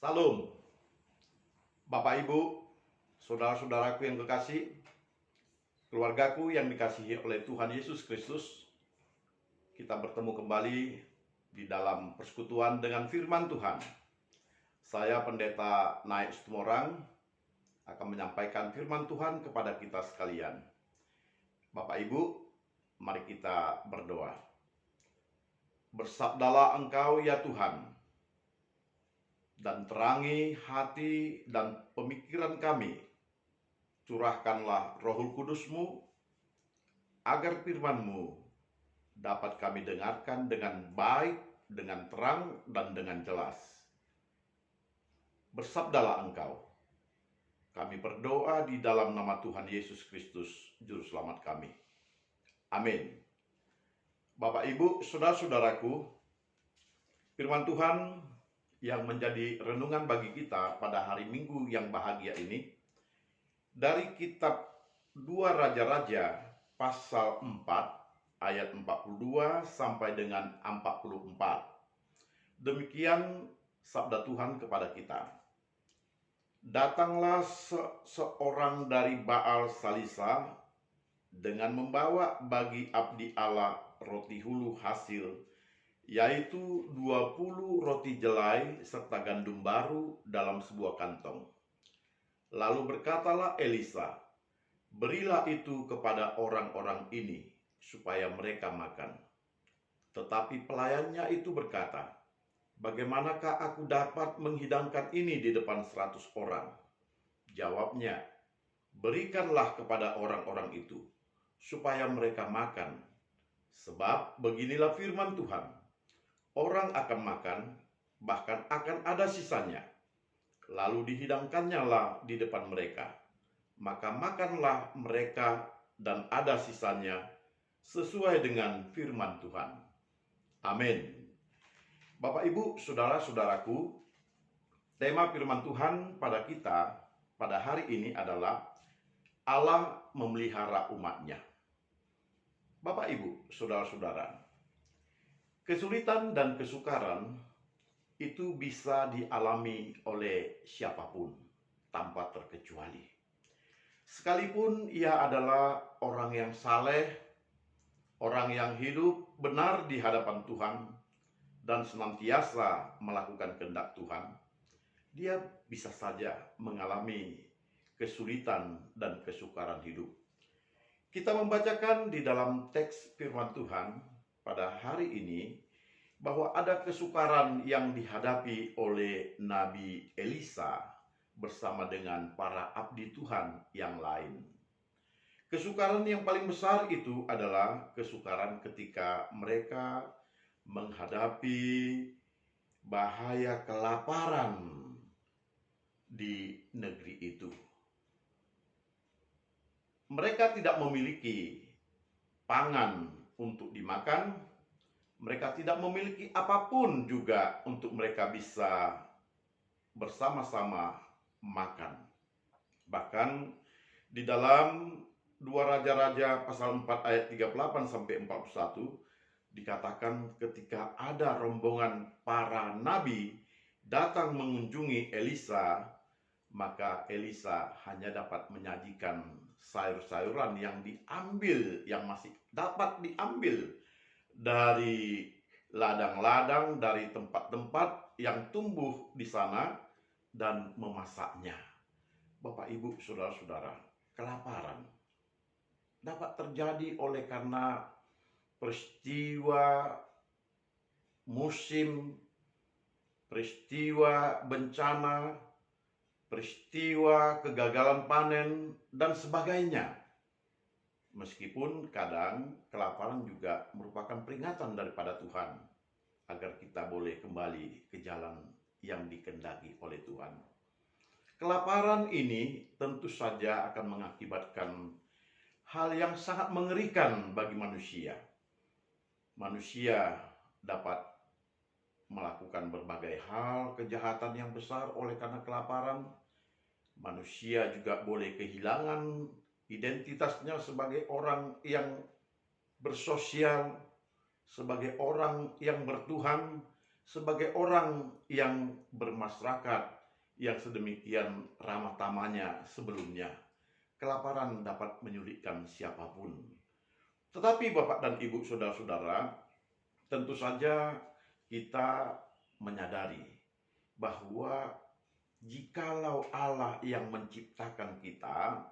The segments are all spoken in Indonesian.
Salam, Bapak Ibu, saudara-saudaraku yang kekasih, keluargaku yang dikasihi oleh Tuhan Yesus Kristus. Kita bertemu kembali di dalam persekutuan dengan firman Tuhan. Saya Pendeta Naik Situmorang akan menyampaikan firman Tuhan kepada kita sekalian. Bapak Ibu, mari kita berdoa. Bersabdalah Engkau ya Tuhan, dan terangi hati dan pemikiran kami. Curahkanlah Roh Kudus-Mu, agar firman-Mu dapat kami dengarkan dengan baik, dengan terang, dan dengan jelas. Bersabdalah Engkau. Kami berdoa di dalam nama Tuhan Yesus Kristus, Juru Selamat kami. Amin. Bapak, Ibu, saudara-saudaraku, firman Tuhan yang menjadi renungan bagi kita pada hari Minggu yang bahagia ini dari kitab 2 Raja-Raja pasal 4 ayat 42 sampai dengan 44. Demikian sabda Tuhan kepada kita. Datanglah seorang dari Baal Salisa dengan membawa bagi abdi Allah roti hulu hasil, yaitu 20 roti jelai serta gandum baru dalam sebuah kantong. Lalu berkatalah Elisa, berilah itu kepada orang-orang ini, supaya mereka makan. Tetapi pelayannya itu berkata, bagaimanakah aku dapat menghidangkan ini di depan 100 orang? Jawabnya, berikanlah kepada orang-orang itu, supaya mereka makan. Sebab beginilah firman Tuhan, orang akan makan, bahkan akan ada sisanya. Lalu dihidangkannya lah di depan mereka. Maka makanlah mereka dan ada sisanya sesuai dengan firman Tuhan. Amin. Bapak, Ibu, saudara-saudaraku, tema firman Tuhan pada kita pada hari ini adalah Allah memelihara umatnya. Bapak, Ibu, saudara-saudara, kesulitan dan kesukaran itu bisa dialami oleh siapapun tanpa terkecuali. Sekalipun ia adalah orang yang saleh, orang yang hidup benar di hadapan Tuhan dan senantiasa melakukan kehendak Tuhan, dia bisa saja mengalami kesulitan dan kesukaran hidup. Kita membacakan di dalam teks firman Tuhan pada hari ini bahwa ada kesukaran yang dihadapi oleh Nabi Elisa bersama dengan para abdi Tuhan yang lain. Kesukaran yang paling besar itu adalah kesukaran ketika mereka menghadapi bahaya kelaparan di negeri itu. Mereka tidak memiliki pangan untuk dimakan, mereka tidak memiliki apapun juga untuk mereka bisa bersama-sama makan. Bahkan di dalam 2 Raja-Raja pasal 4 ayat 38 sampai 41 dikatakan ketika ada rombongan para nabi datang mengunjungi Elisa, maka Elisa hanya dapat menyajikan sayur-sayuran yang diambil, yang masih dapat diambil dari ladang-ladang, dari tempat-tempat yang tumbuh di sana dan memasaknya. Bapak, Ibu, saudara-saudara, kelaparan dapat terjadi oleh karena peristiwa musim, peristiwa bencana, peristiwa kegagalan panen, dan sebagainya. Meskipun kadang kelaparan juga merupakan peringatan daripada Tuhan agar kita boleh kembali ke jalan yang dikehendaki oleh Tuhan. Kelaparan ini tentu saja akan mengakibatkan hal yang sangat mengerikan bagi manusia. Manusia dapat melakukan berbagai hal kejahatan yang besar oleh karena kelaparan. Manusia juga boleh kehilangan identitasnya sebagai orang yang bersosial, sebagai orang yang bertuhan, sebagai orang yang bermasyarakat yang sedemikian ramah tamahnya sebelumnya, kelaparan dapat menyulitkan siapapun. Tetapi Bapak dan Ibu saudara-saudara, tentu saja kita menyadari bahwa jikalau Allah yang menciptakan kita,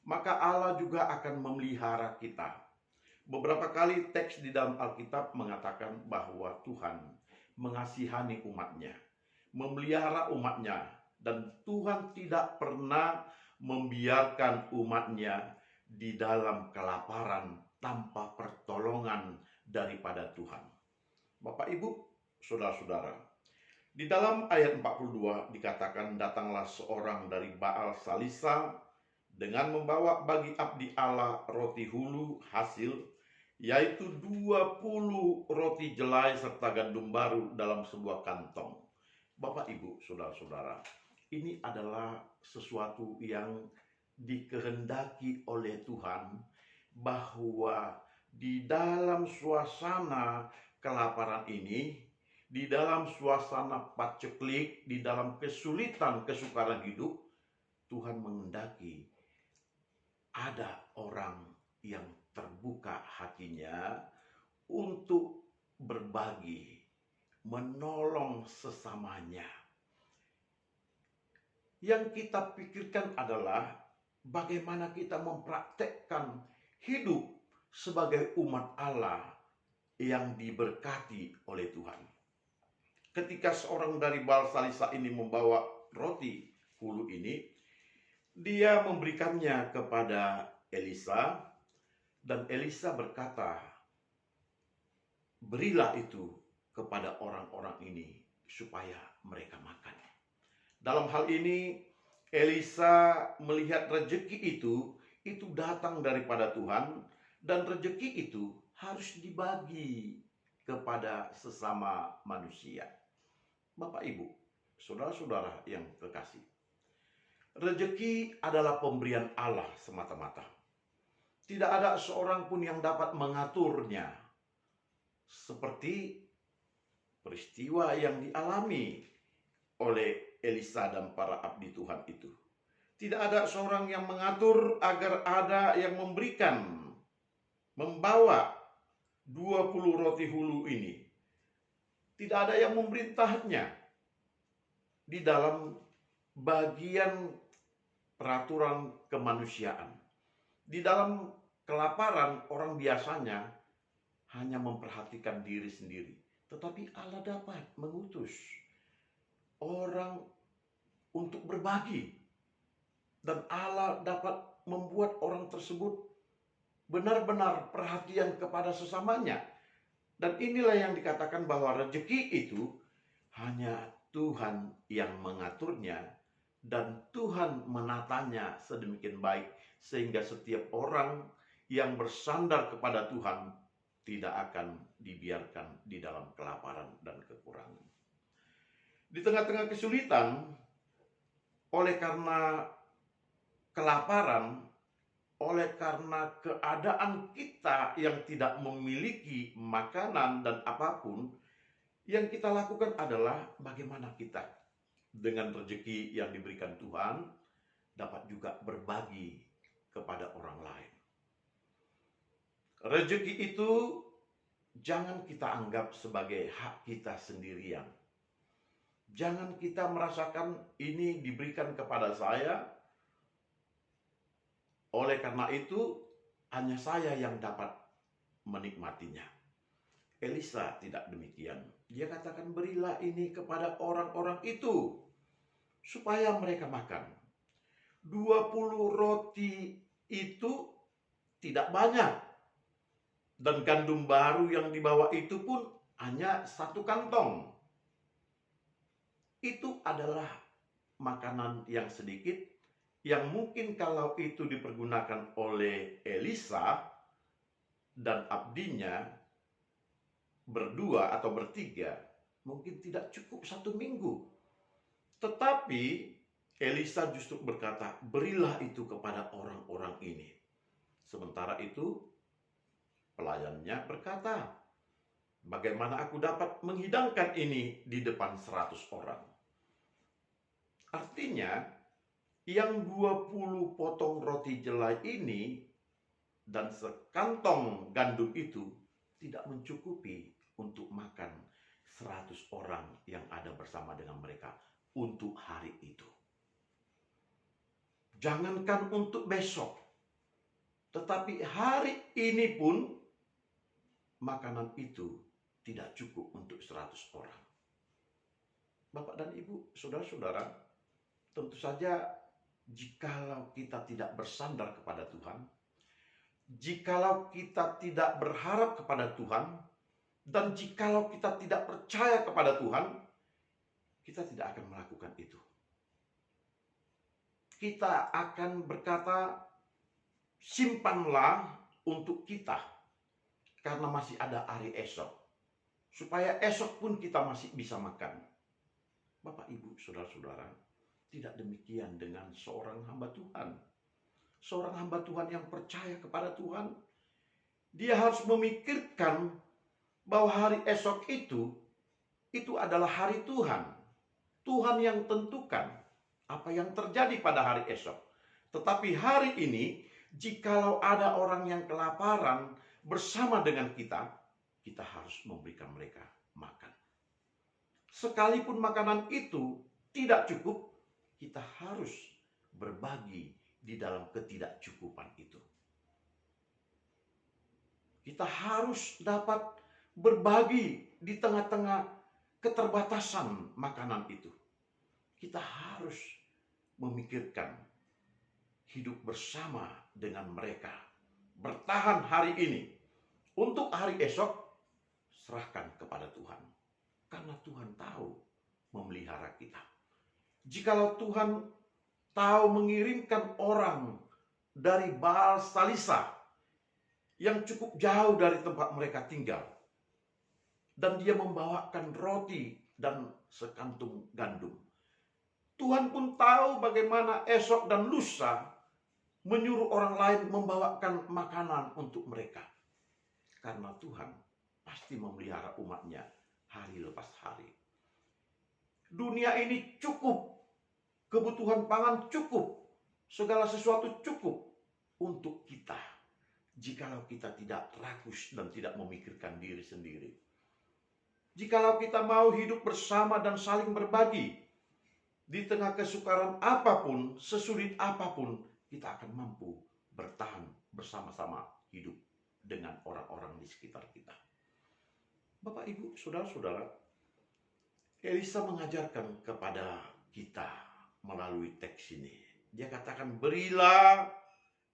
maka Allah juga akan memelihara kita. Beberapa kali teks di dalam Alkitab mengatakan bahwa Tuhan mengasihani umatnya, memelihara umatnya, dan Tuhan tidak pernah membiarkan umatnya di dalam kelaparan tanpa pertolongan daripada Tuhan. Bapak Ibu, saudara-saudara, di dalam ayat 42 dikatakan, datanglah seorang dari Baal Salisa dengan membawa bagi abdi Allah roti hulu hasil, yaitu 20 roti jelai serta gandum baru dalam sebuah kantong. Bapak Ibu saudara-saudara, ini adalah sesuatu yang dikehendaki oleh Tuhan, bahwa di dalam suasana kelaparan ini, di dalam suasana paceklik, di dalam kesulitan kesukaran hidup, Tuhan menghendaki ada orang yang terbuka hatinya untuk berbagi, menolong sesamanya. Yang kita pikirkan adalah bagaimana kita mempraktekkan hidup sebagai umat Allah yang diberkati oleh Tuhan. Ketika seorang dari Baal Salisa ini membawa roti hulu ini, dia memberikannya kepada Elisa, dan Elisa berkata, berilah itu kepada orang-orang ini supaya mereka makan. Dalam hal ini, Elisa melihat rezeki itu datang daripada Tuhan, dan rezeki itu harus dibagi kepada sesama manusia. Bapak Ibu, saudara-saudara yang terkasih, rezeki adalah pemberian Allah semata-mata. Tidak ada seorang pun yang dapat mengaturnya, seperti peristiwa yang dialami oleh Elisa dan para abdi Tuhan itu. Tidak ada seorang yang mengatur agar ada yang memberikan, membawa 20 roti hulu ini. Tidak ada yang memerintahnya. Di dalam bagian peraturan kemanusiaan, di dalam kelaparan, orang biasanya hanya memperhatikan diri sendiri. Tetapi Allah dapat mengutus orang untuk berbagi. Dan Allah dapat membuat orang tersebut benar-benar perhatian kepada sesamanya. Dan inilah yang dikatakan bahwa rezeki itu hanya Tuhan yang mengaturnya, dan Tuhan menatanya sedemikian baik sehingga setiap orang yang bersandar kepada Tuhan tidak akan dibiarkan di dalam kelaparan dan kekurangan. Di tengah-tengah kesulitan, oleh karena kelaparan, oleh karena keadaan kita yang tidak memiliki makanan dan apapun, yang kita lakukan adalah bagaimana kita dengan rezeki yang diberikan Tuhan dapat juga berbagi kepada orang lain. Rezeki itu jangan kita anggap sebagai hak kita sendirian. Jangan kita merasakan ini diberikan kepada saya, oleh karena itu hanya saya yang dapat menikmatinya. Elisa tidak demikian. Dia katakan, berilah ini kepada orang-orang itu supaya mereka makan. 20 roti itu tidak banyak. Dan gandum baru yang dibawa itu pun hanya 1 kantong. Itu adalah makanan yang sedikit, yang mungkin kalau itu dipergunakan oleh Elisa dan abdinya berdua atau bertiga, mungkin tidak cukup 1 minggu. Tetapi Elisa justru berkata, berilah itu kepada orang-orang ini. Sementara itu pelayannya berkata, Bagaimana aku dapat menghidangkan ini di depan 100 orang? Artinya, yang 20 potong roti jelai ini dan sekantong gandum itu tidak mencukupi untuk makan 100 orang yang ada bersama dengan mereka untuk hari itu. Jangankan untuk besok, tetapi hari ini pun makanan itu tidak cukup untuk 100 orang. Bapak dan Ibu, saudara-saudara, tentu saja jikalau kita tidak bersandar kepada Tuhan, jikalau kita tidak berharap kepada Tuhan, dan jikalau kita tidak percaya kepada Tuhan, kita tidak akan melakukan itu. Kita akan berkata, simpanlah untuk kita, karena masih ada hari esok. Supaya esok pun kita masih bisa makan. Bapak, Ibu, saudara-saudara, tidak demikian dengan seorang hamba Tuhan. Seorang hamba Tuhan yang percaya kepada Tuhan, dia harus memikirkan bahwa hari esok itu adalah hari Tuhan. Tuhan yang tentukan apa yang terjadi pada hari esok. Tetapi hari ini, jikalau ada orang yang kelaparan bersama dengan kita harus memberikan mereka makan. Sekalipun makanan itu tidak cukup, kita harus berbagi di dalam ketidakcukupan itu. Kita harus dapat berbagi di tengah-tengah keterbatasan makanan itu. Kita harus memikirkan hidup bersama dengan mereka. Bertahan hari ini. Untuk hari esok, serahkan kepada Tuhan. Karena Tuhan tahu memelihara kita. Jikalau Tuhan tahu mengirimkan orang dari Baal Salisa yang cukup jauh dari tempat mereka tinggal, dan dia membawakan roti dan sekantung gandum, Tuhan pun tahu bagaimana esok dan lusa menyuruh orang lain membawakan makanan untuk mereka. Karena Tuhan pasti memelihara umatnya hari lepas hari. Dunia ini cukup, kebutuhan pangan cukup, segala sesuatu cukup untuk kita. Jikalau kita tidak rakus dan tidak memikirkan diri sendiri. Jikalau kita mau hidup bersama dan saling berbagi, di tengah kesukaran apapun, sesulit apapun, kita akan mampu bertahan bersama-sama hidup dengan orang-orang di sekitar kita. Bapak, Ibu, saudara-saudara, Elisa mengajarkan kepada kita melalui teks ini. Dia katakan, berilah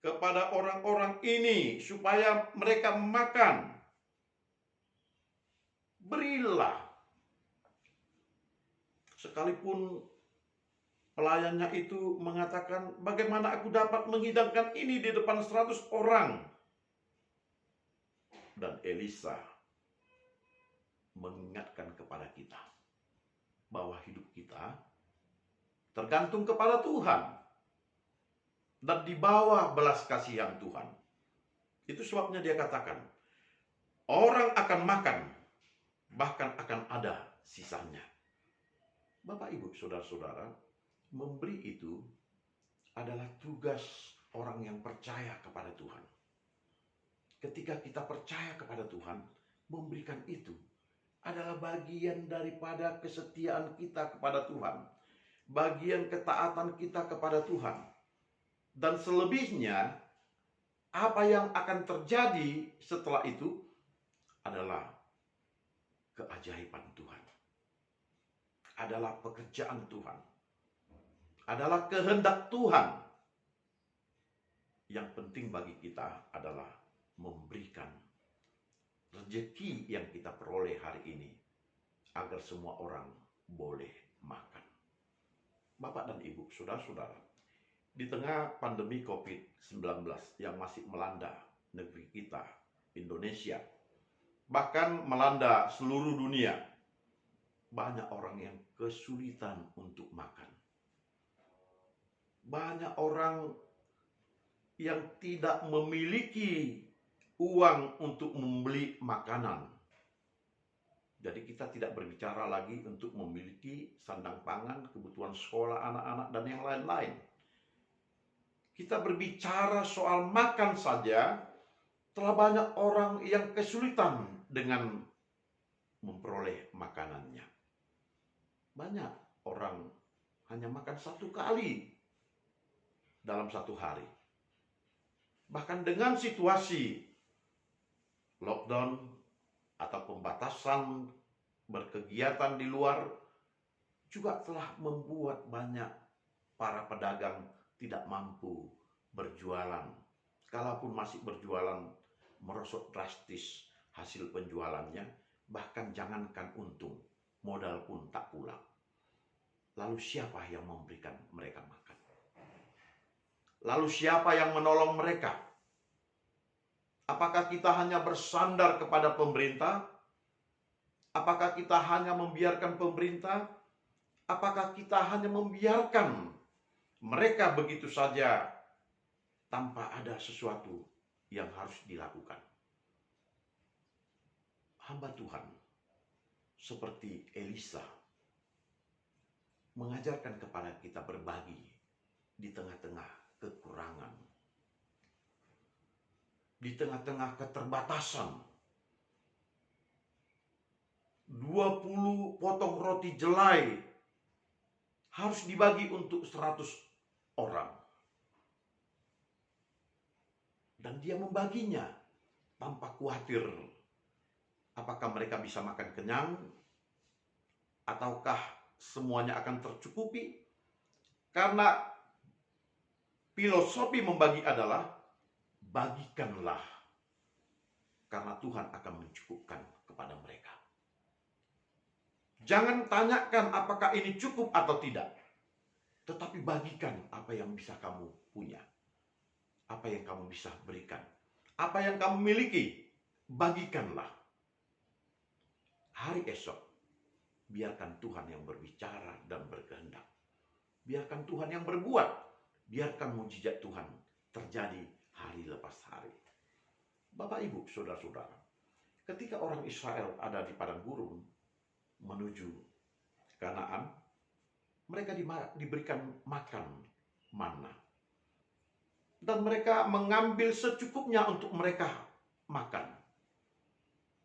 kepada orang-orang ini supaya mereka makan. Berilah. Sekalipun pelayannya itu mengatakan, bagaimana aku dapat menghidangkan ini di depan 100 orang? Dan Elisa mengingatkan kepada kita bahwa hidup kita tergantung kepada Tuhan dan di bawah belas kasihan Tuhan. Itu sebabnya dia katakan, orang akan makan, bahkan akan ada sisanya. Bapak, Ibu, saudara-saudara, memberi itu adalah tugas orang yang percaya kepada Tuhan. Ketika kita percaya kepada Tuhan, memberikan itu adalah bagian daripada kesetiaan kita kepada Tuhan. Bagian ketaatan kita kepada Tuhan. Dan selebihnya, apa yang akan terjadi setelah itu adalah keajaiban Tuhan. Adalah pekerjaan Tuhan. Adalah kehendak Tuhan. Yang penting bagi kita adalah memberikan rezeki yang kita peroleh hari ini agar semua orang boleh makan. Bapak dan Ibu, saudara-saudara, di tengah pandemi COVID-19 yang masih melanda negeri kita, Indonesia, bahkan melanda seluruh dunia, banyak orang yang kesulitan untuk makan. Banyak orang yang tidak memiliki uang untuk membeli makanan. Jadi kita tidak berbicara lagi untuk memiliki sandang pangan, kebutuhan sekolah anak-anak, dan yang lain-lain. Kita berbicara soal makan saja, telah banyak orang yang kesulitan dengan memperoleh makanannya. Banyak orang hanya makan 1 kali dalam 1 hari. Bahkan dengan situasi lockdown atau pembatasan berkegiatan di luar juga telah membuat banyak para pedagang tidak mampu berjualan. Kalaupun masih berjualan, merosot drastis hasil penjualannya, bahkan jangankan untung, modal pun tak pulang. Lalu siapa yang memberikan mereka makan? Lalu siapa yang menolong mereka? Apakah kita hanya bersandar kepada pemerintah? Apakah kita hanya membiarkan pemerintah? Apakah kita hanya membiarkan mereka begitu saja tanpa ada sesuatu yang harus dilakukan? Hamba Tuhan seperti Elisa mengajarkan kepada kita berbagi di tengah-tengah kekurangan, di tengah-tengah keterbatasan. 20 potong roti jelai harus dibagi untuk 100 orang. Dan dia membaginya tanpa khawatir apakah mereka bisa makan kenyang ataukah semuanya akan tercukupi. Karena filosofi membagi adalah bagikanlah, karena Tuhan akan mencukupkan kepada mereka. Jangan tanyakan apakah ini cukup atau tidak, tetapi bagikan apa yang bisa kamu punya, apa yang kamu bisa berikan, apa yang kamu miliki, bagikanlah. Hari esok, biarkan Tuhan yang berbicara dan berkehendak. Biarkan Tuhan yang berbuat. Biarkan mujizat Tuhan terjadi hari lepas hari. Bapak, Ibu, saudara-saudara, ketika orang Israel ada di padang gurun menuju Kanaan, mereka diberikan makan manna. Dan mereka mengambil secukupnya untuk mereka makan.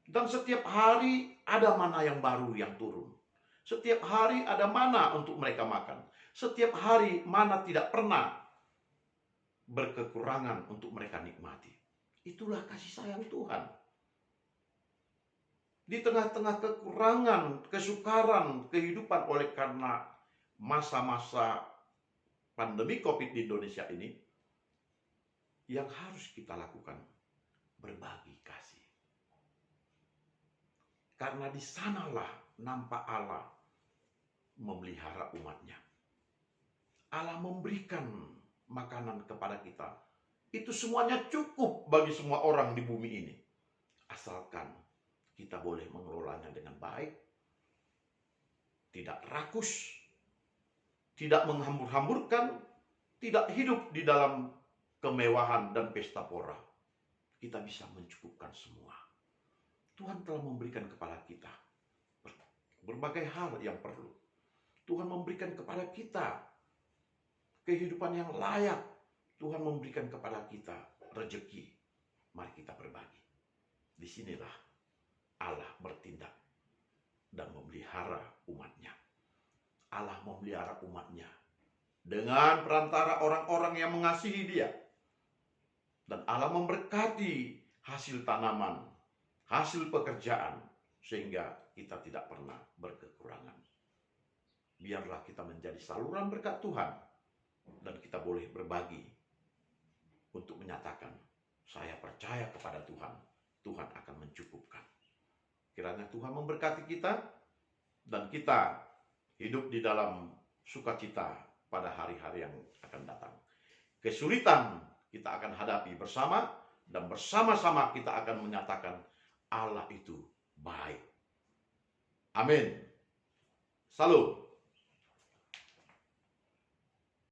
Dan setiap hari ada mana yang baru yang turun. Setiap hari ada mana untuk mereka makan. Setiap hari mana tidak pernah berkekurangan untuk mereka nikmati. Itulah kasih sayang Tuhan. Di tengah-tengah kekurangan, kesukaran, kehidupan oleh karena masa-masa pandemi COVID di Indonesia ini, yang harus kita lakukan berbagi kasih. Karena di sanalah nampak Allah memelihara umatnya. Allah memberikan makanan kepada kita. Itu semuanya cukup bagi semua orang di bumi ini. Asalkan kita boleh mengelolanya dengan baik, tidak rakus, tidak menghambur-hamburkan, tidak hidup di dalam kemewahan dan pesta pora. Kita bisa mencukupkan semua. Tuhan telah memberikan kepada kita berbagai hal yang perlu. Tuhan memberikan kepada kita kehidupan yang layak. Tuhan memberikan kepada kita rezeki. Mari kita berbagi. Disinilah Allah bertindak dan memelihara umatnya. Allah memelihara umatnya dengan perantara orang-orang yang mengasihi Dia. Dan Allah memberkati hasil tanaman, hasil pekerjaan, sehingga kita tidak pernah berkekurangan. Biarlah kita menjadi saluran berkat Tuhan, dan kita boleh berbagi untuk menyatakan, saya percaya kepada Tuhan, Tuhan akan mencukupkan. Kiranya Tuhan memberkati kita, dan kita hidup di dalam sukacita pada hari-hari yang akan datang. Kesulitan kita akan hadapi bersama, dan bersama-sama kita akan menyatakan Allah itu baik. Amin. Salam.